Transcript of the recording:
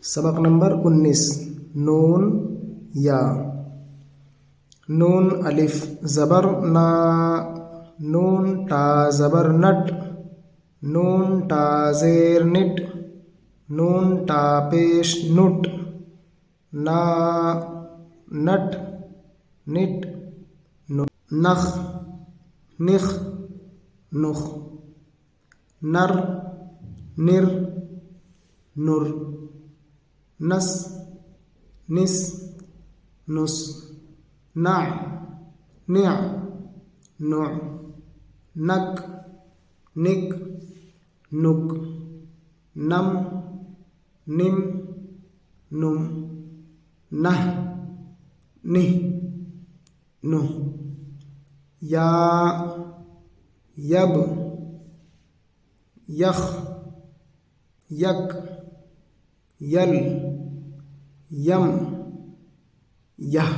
سبق نمبر 19 نون یا نون الف زبر نا نون تا زبر نٹ نون تا زیر نٹ نون تا پیش نٹ نا نٹ نٹ نخ نخ نخ نر نر نر نس نس نس نع نع نع نک نک نک نم نم نم نہ نہ نہ یا یب یخ یک یل یم یہ